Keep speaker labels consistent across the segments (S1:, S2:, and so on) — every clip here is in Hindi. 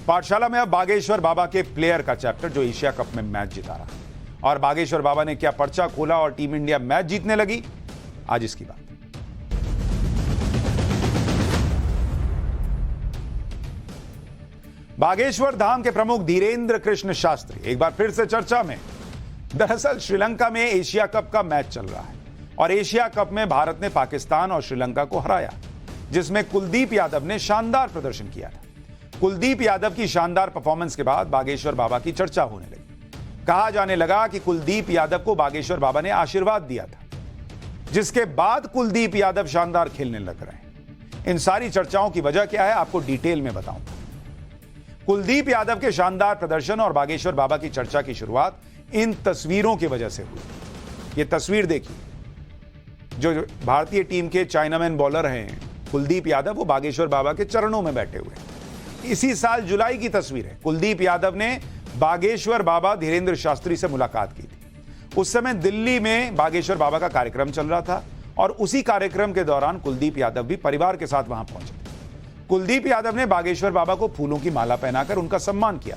S1: पाठशाला में अब बागेश्वर बाबा के प्लेयर का चैप्टर जो एशिया कप में मैच जिता रहा है। और बागेश्वर बाबा ने क्या पर्चा खोला और टीम इंडिया मैच जीतने लगी, आज इसकी बात। बागेश्वर धाम के प्रमुख धीरेन्द्र कृष्ण शास्त्री एक बार फिर से चर्चा में। दरअसल श्रीलंका में एशिया कप का मैच चल रहा है और एशिया कप में भारत ने पाकिस्तान और श्रीलंका को हराया, जिसमें कुलदीप यादव ने शानदार प्रदर्शन किया था। कुलदीप यादव की शानदार परफॉर्मेंस के बाद बागेश्वर बाबा की चर्चा होने लगी। कहा जाने लगा कि कुलदीप यादव को बागेश्वर बाबा ने आशीर्वाद दिया था, जिसके बाद कुलदीप यादव शानदार खेलने लग रहे हैं। इन सारी चर्चाओं की वजह क्या है, आपको डिटेल में बताऊंगा। कुलदीप यादव के शानदार प्रदर्शन और बागेश्वर बाबा की चर्चा की शुरुआत इन तस्वीरों की वजह से हुई। ये तस्वीर देखिए, जो भारतीय टीम के चाइनामैन बॉलर हैं कुलदीप यादव, वो बागेश्वर बाबा के चरणों में बैठे हुए हैं। इसी साल जुलाई की तस्वीर है। कुलदीप यादव ने बागेश्वर बाबा धीरेन्द्र शास्त्री से मुलाकात की थी। उस समय दिल्ली में बागेश्वर बाबा का कार्यक्रम चल रहा था और उसी कार्यक्रम के दौरान कुलदीप यादव भी परिवार के साथ वहां पहुंचे थे। कुलदीप यादव ने बागेश्वर बाबा को फूलों की माला पहनाकर उनका सम्मान किया।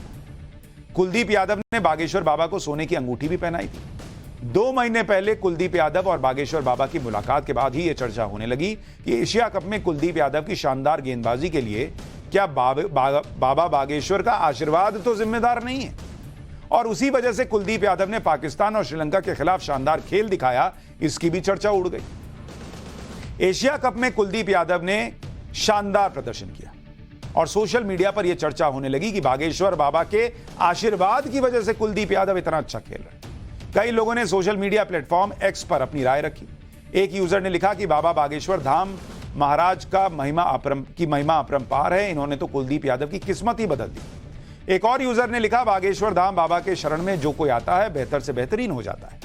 S1: कुलदीप यादव ने बागेश्वर बाबा को सोने की अंगूठी भी पहनाई थी। 2 महीने पहले कुलदीप यादव और बागेश्वर बाबा की मुलाकात के बाद ही यह चर्चा होने लगी कि एशिया कप में कुलदीप यादव की शानदार गेंदबाजी के लिए क्या बाबा बागेश्वर का आशीर्वाद तो जिम्मेदार नहीं है। और उसी वजह से कुलदीप यादव ने पाकिस्तान और श्रीलंका के खिलाफ शानदार खेल दिखाया, इसकी भी चर्चा उड़ गई। एशिया कप में कुलदीप यादव ने शानदार प्रदर्शन किया और सोशल मीडिया पर यह चर्चा होने लगी कि बागेश्वर बाबा के आशीर्वाद की वजह से कुलदीप यादव इतना अच्छा खेल रहे हैं। कई लोगों ने सोशल मीडिया प्लेटफॉर्म एक्स पर अपनी राय रखी। एक यूजर ने लिखा कि बाबा बागेश्वर धाम महाराज का महिमा अपरंपार है, इन्होंने तो कुलदीप यादव की किस्मत ही बदल दी। एक और यूजर ने लिखा, बागेश्वर धाम बाबा के शरण में जो कोई आता है बेहतर से बेहतरीन हो जाता है।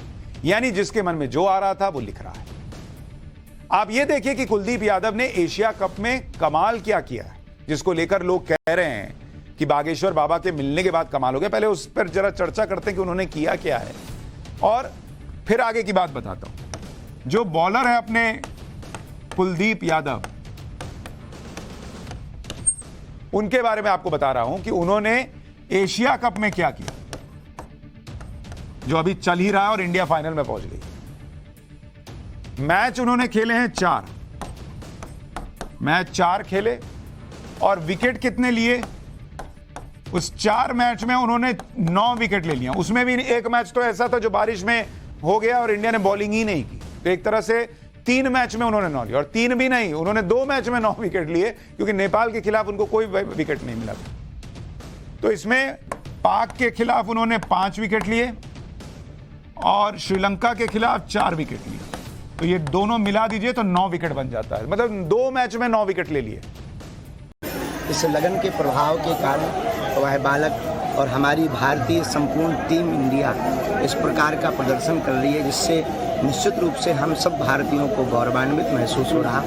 S1: यानी जिसके मन में जो आ रहा था वो लिख रहा है। आप ये देखिए कि कुलदीप यादव ने एशिया कप में कमाल क्या किया है, जिसको लेकर लोग कह रहे हैं कि बागेश्वर बाबा के मिलने के बाद कमाल हो गया। पहले उस पर जरा चर्चा करते हैं कि उन्होंने किया क्या है और फिर आगे की बात बताता हूं। जो बॉलर है अपने कुलदीप यादव, उनके बारे में आपको बता रहा हूं कि उन्होंने एशिया कप में क्या किया, जो अभी चल ही रहा है और इंडिया फाइनल में पहुंच गई। मैच उन्होंने खेले हैं 4 मैच 4 खेले और विकेट कितने लिए? उस 4 मैच में उन्होंने 9 विकेट ले लिया। उसमें भी एक मैच तो ऐसा था जो बारिश में हो गया और इंडिया ने बॉलिंग ही नहीं की। तो एक तरह से 3 मैच में उन्होंने 9 लिया और 3 भी नहीं, उन्होंने 2 मैच में 9 विकेट लिए, क्योंकि नेपाल के खिलाफ उनको कोई विकेट नहीं मिला था। तो इसमें पाक के खिलाफ उन्होंने 5 विकेट लिए और श्रीलंका के खिलाफ 4 विकेट लिए। तो ये दोनों मिला दीजिए तो 9 विकेट बन जाता है, मतलब 2 मैच में 9 विकेट ले लिए।
S2: इस लगन के प्रभाव के कारण वह बालक और हमारी भारतीय संपूर्ण टीम इंडिया इस प्रकार का प्रदर्शन कर रही है, जिससे निश्चित रूप से हम सब भारतीयों को गौरवान्वित महसूस हो रहा।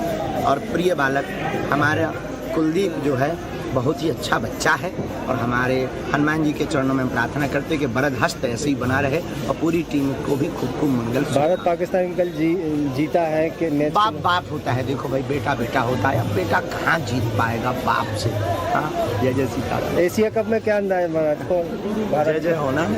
S2: और प्रिय बालक हमारा कुलदीप जो है बहुत ही अच्छा बच्चा है और हमारे हनुमान जी के चरणों में प्रार्थना करते कि बरद हस्त ऐसे ही बना रहे और पूरी टीम को भी खूब खूब मंगल।
S3: भारत पाकिस्तान कल जीता है कि मैच
S2: बाप होता है। देखो भाई, बेटा होता है। अब बेटा कहाँ जीत पाएगा बाप से। हाँ, जय सीताराम।
S3: एशिया कप में क्या अंदाज महाराज को?
S2: जय होना।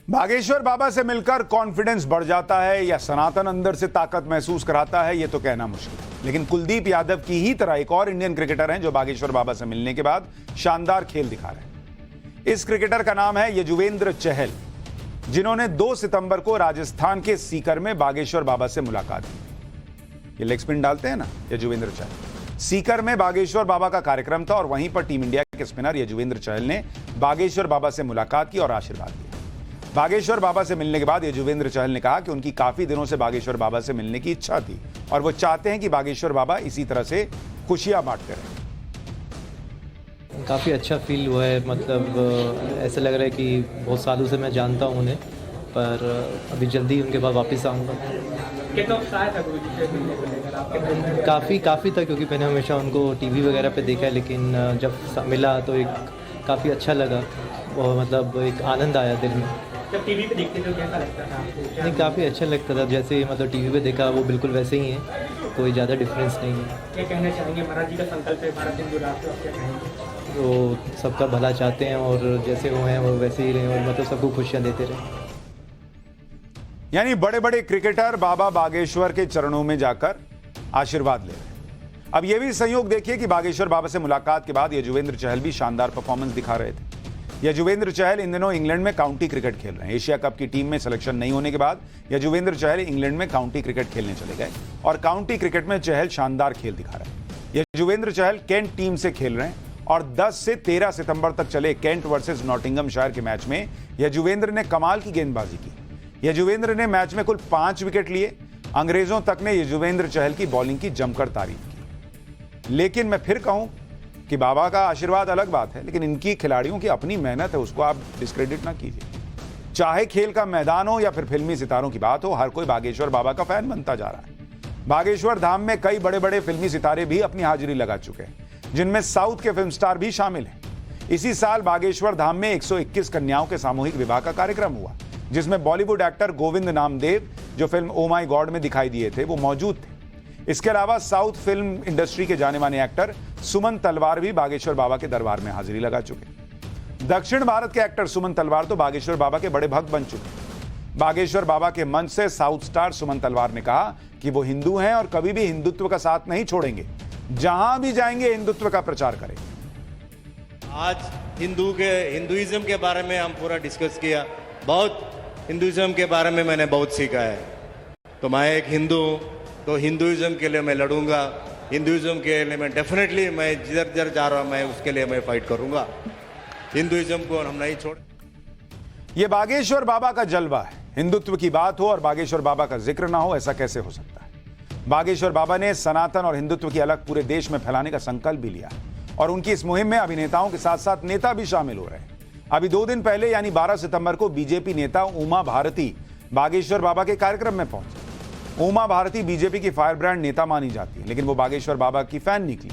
S1: बागेश्वर बाबा से मिलकर कॉन्फिडेंस बढ़ जाता है या सनातन अंदर से ताकत महसूस कराता है, ये तो कहना मुश्किल है। लेकिन कुलदीप यादव की ही तरह एक और इंडियन क्रिकेटर हैं जो बागेश्वर बाबा से मिलने के बाद शानदार खेल दिखा रहे हैं। इस क्रिकेटर का नाम है यजुवेंद्र चहल, जिन्होंने 2 सितंबर को राजस्थान के सीकर में बागेश्वर बाबा से मुलाकात की। ये लेग स्पिन डालते हैं ना यजुवेंद्र चहल। सीकर में बागेश्वर बाबा का कार्यक्रम था और वहीं पर टीम इंडिया के स्पिनर यजुवेंद्र चहल ने बागेश्वर बाबा से मुलाकात की और आशीर्वाद दिया। बागेश्वर बाबा से मिलने के बाद यजुवेंद्र चहल ने कहा कि उनकी काफी दिनों से बागेश्वर बाबा से मिलने की इच्छा थी और वो चाहते हैं कि बागेश्वर बाबा इसी तरह से खुशियां बांटते रहें।
S4: काफ़ी अच्छा फील हुआ है, मतलब ऐसा लग रहा है कि बहुत सालों से मैं जानता हूँ उन्हें, पर अभी जल्दी उनके पास वापस आऊँगा। काफ़ी था, क्योंकि मैंने हमेशा उनको टीवी वगैरह पे देखा है, लेकिन जब मिला तो एक काफ़ी अच्छा लगा और मतलब एक आनंद आया दिल में।
S5: जब टीवी पे देखते थे कैसा लगता था?
S4: नहीं, काफ़ी अच्छा लगता था, जैसे मतलब टीवी पे देखा वो बिल्कुल वैसे ही है, कोई ज़्यादा डिफरेंस नहीं है।
S5: क्या कहना चाहेंगे? महाराज जी का संकल्प है भारत हिंदू राष्ट्र, क्या कहेंगे?
S4: वो सबका भला चाहते हैं और जैसे वो हैं वो वैसे ही रहें और मतलब सबको खुशियाँ देते रहें।
S1: यानी बड़े बड़े क्रिकेटर बाबा बागेश्वर के चरणों में जाकर आशीर्वाद ले रहे हैं। अब यह भी संयोग देखिए कि बागेश्वर बाबा से मुलाकात के बाद यजुवेंद्र चहल भी शानदार परफॉर्मेंस दिखा रहे थे। यजुवेंद्र चहल इन दिनों इंग्लैंड में काउंटी क्रिकेट खेल रहे हैं। एशिया कप की टीम में सिलेक्शन नहीं होने के बाद यजुवेंद्र चहल इंग्लैंड में काउंटी क्रिकेट खेलने चले गए और काउंटी क्रिकेट में चहल शानदार खेल दिखा रहे हैं। यजुवेंद्र चहल केंट टीम से खेल रहे हैं और 10 से 13 सितंबर तक चले केंट वर्सेस नॉटिंघमशायर के मैच में यजुवेंद्र ने कमाल की गेंदबाजी की। यजुवेंद्र ने मैच में कुल 5 विकेट लिए। अंग्रेजों तक ने यजुवेंद्र चहल की बॉलिंग की जमकर तारीफ की। लेकिन मैं फिर कहूं कि बाबा का आशीर्वाद अलग बात है, लेकिन इनकी खिलाड़ियों की अपनी मेहनत है, उसको आप डिस्क्रेडिट ना कीजिए। चाहे खेल का मैदान हो या फिर फिल्मी सितारों की बात हो, हर कोई बागेश्वर बाबा का फैन बनता जा रहा है। बागेश्वर धाम में कई बड़े बड़े फिल्मी सितारे भी अपनी हाजिरी लगा चुके हैं, जिनमें साउथ के फिल्म स्टार भी शामिल हैं। इसी साल बागेश्वर धाम में 121 कन्याओं के सामूहिक विवाह का कार्यक्रम हुआ, जिसमें बॉलीवुड एक्टर गोविंद नामदेव, जो फिल्म ओ माई गॉड में दिखाई दिए थे, वो मौजूद थे। इसके अलावा साउथ फिल्म इंडस्ट्री के जाने माने एक्टर सुमन तलवार भी बागेश्वर बाबा के दरबार में हाजिरी लगा चुके। दक्षिण भारत के एक्टर सुमन तलवार तो बागेश्वर बाबा के बड़े भक्त बन चुके। बागेश्वर बाबा के मंच से साउथ स्टार सुमन तलवार ने कहा कि वो हिंदू हैं और कभी भी हिंदुत्व का साथ नहीं छोड़ेंगे, जहां भी जाएंगे हिंदुत्व का प्रचार करेंगे।
S6: आज हिंदुइज्म के बारे में हम पूरा डिस्कस किया। बहुत हिंदुइज्म के बारे में मैंने बहुत सीखा है। तो मैं एक हिंदू हूँ, तो हिंदुइज्म के लिए मैं लड़ूंगा। हिंदुइज्म के लिए मैं डेफिनेटली मैं जिधर जा रहा हूँ मैं उसके लिए मैं फाइट करूंगा। हिंदुइज्म को हम नहीं छोड़।
S1: ये बागेश्वर बाबा का जलवा है। हिंदुत्व की बात हो और बागेश्वर बाबा का जिक्र ना हो, ऐसा कैसे हो सकता है। बागेश्वर बाबा ने सनातन और हिंदुत्व की अलग पूरे देश में फैलाने का संकल्प भी लिया और उनकी इस मुहिम में अभिनेताओं के साथ साथ नेता भी शामिल हो रहे हैं। अभी 2 दिन पहले यानी 12 सितंबर को बीजेपी नेता उमा भारती बागेश्वर बाबा के कार्यक्रम में पहुंचे। उमा भारती बीजेपी की फायर ब्रांड नेता मानी जाती है, लेकिन वो बागेश्वर बाबा की फैन निकली।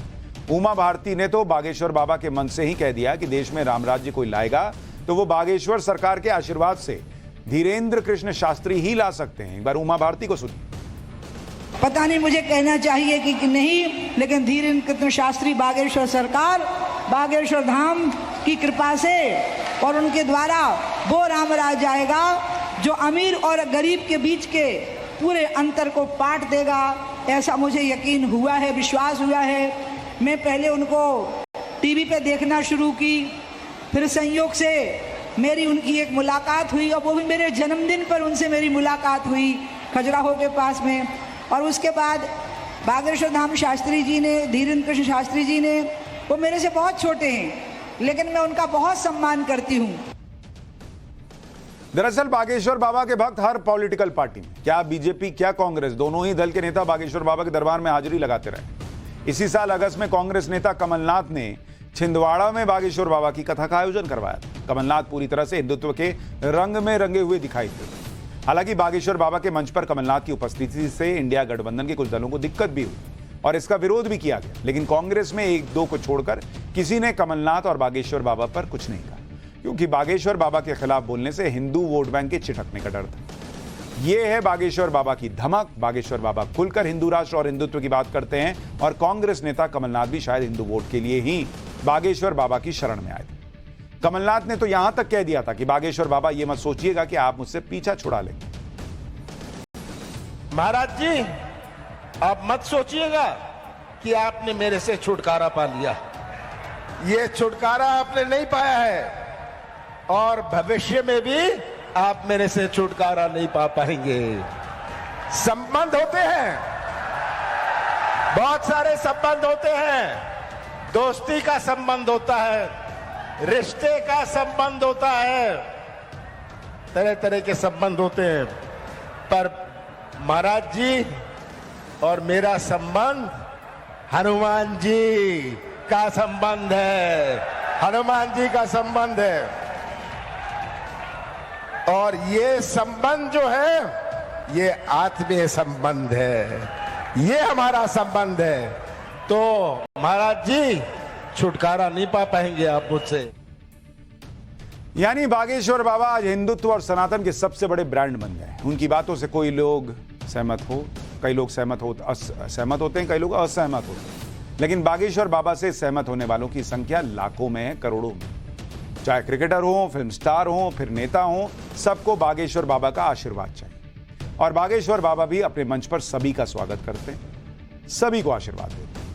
S1: उमा भारती ने तो बागेश्वर बाबा के मन से ही कह दिया कि देश में राम राज्य कोई लाएगा तो वो बागेश्वर सरकार के आशीर्वाद से धीरेन्द्र कृष्ण शास्त्री ही ला सकते हैं। एक बार उमा भारती को सुनिए।
S7: पता नहीं मुझे कहना चाहिए कि नहीं, लेकिन धीरेन्द्र कृष्ण शास्त्री बागेश्वर सरकार, बागेश्वर धाम की कृपा से और उनके द्वारा वो राम राज आएगा जो अमीर और गरीब के बीच के पूरे अंतर को पाट देगा। ऐसा मुझे यकीन हुआ है, विश्वास हुआ है। मैं पहले उनको टीवी पे देखना शुरू की, फिर संयोग से मेरी उनकी एक मुलाकात हुई और वो भी मेरे जन्मदिन पर उनसे मेरी मुलाकात हुई खजुराहो के पास में। और उसके बाद बागेश्वर धाम शास्त्री जी ने, धीरेन्द्र कृष्ण शास्त्री जी ने, वो मेरे से बहुत छोटे हैं लेकिन मैं उनका बहुत सम्मान करती हूँ।
S1: दरअसल बागेश्वर बाबा के भक्त हर पॉलिटिकल पार्टी में, क्या बीजेपी क्या कांग्रेस, दोनों ही दल के नेता बागेश्वर बाबा के दरबार में हाजिरी लगाते रहे। इसी साल अगस्त में कांग्रेस नेता कमलनाथ ने छिंदवाड़ा में बागेश्वर बाबा की कथा का आयोजन करवाया था। कमलनाथ पूरी तरह से हिंदुत्व के रंग में रंगे हुए दिखाई थे। हालांकि बागेश्वर बाबा के मंच पर कमलनाथ की उपस्थिति से इंडिया गठबंधन के कुछ दलों को दिक्कत भी हुई और इसका विरोध भी किया गया, लेकिन कांग्रेस में 1-2 को छोड़कर किसी ने कमलनाथ और बागेश्वर बाबा पर कुछ नहीं कहा, क्योंकि बागेश्वर बाबा के खिलाफ बोलने से हिंदू वोट बैंक के छिटकने का डर था। यह है बागेश्वर बाबा की धमक। बागेश्वर बाबा खुलकर हिंदू राष्ट्र और हिंदुत्व की बात करते हैं और कांग्रेस नेता कमलनाथ भी शायद हिंदू वोट के लिए ही बागेश्वर बाबा की शरण में आए थे। कमलनाथ ने तो यहां तक कह दिया था कि बागेश्वर बाबा ये मत सोचिएगा कि आप मुझसे पीछा छुड़ा लेंगे।
S8: महाराज जी, आप मत सोचिएगा कि आपने मेरे से छुटकारा पा लिया। ये छुटकारा आपने नहीं पाया है और भविष्य में भी आप मेरे से छुटकारा नहीं पा पाएंगे। संबंध होते हैं, बहुत सारे संबंध होते हैं। दोस्ती का संबंध होता है, रिश्ते का संबंध होता है, तरह तरह के संबंध होते हैं, पर महाराज जी और मेरा संबंध हनुमान जी का संबंध है। हनुमान जी का संबंध है और ये संबंध जो है ये आत्मीय संबंध है, ये हमारा संबंध है। तो महाराज जी छुटकारा नहीं पा पाएंगे आप मुझसे।
S1: यानी बागेश्वर बाबा आज हिंदुत्व और सनातन के सबसे बड़े ब्रांड बन गए। उनकी बातों से कोई लोग सहमत हो, कई लोग सहमत होते हैं, कई लोग असहमत होते हैं। लेकिन बागेश्वर बाबा से सहमत होने वालों की संख्या लाखों में है, करोड़ों में। चाहे क्रिकेटर हो, फिल्म स्टार हो, फिर नेता हो, सबको बागेश्वर बाबा का आशीर्वाद चाहिए। और बागेश्वर बाबा भी अपने मंच पर सभी का स्वागत करते हैं, सभी को आशीर्वाद देते हैं।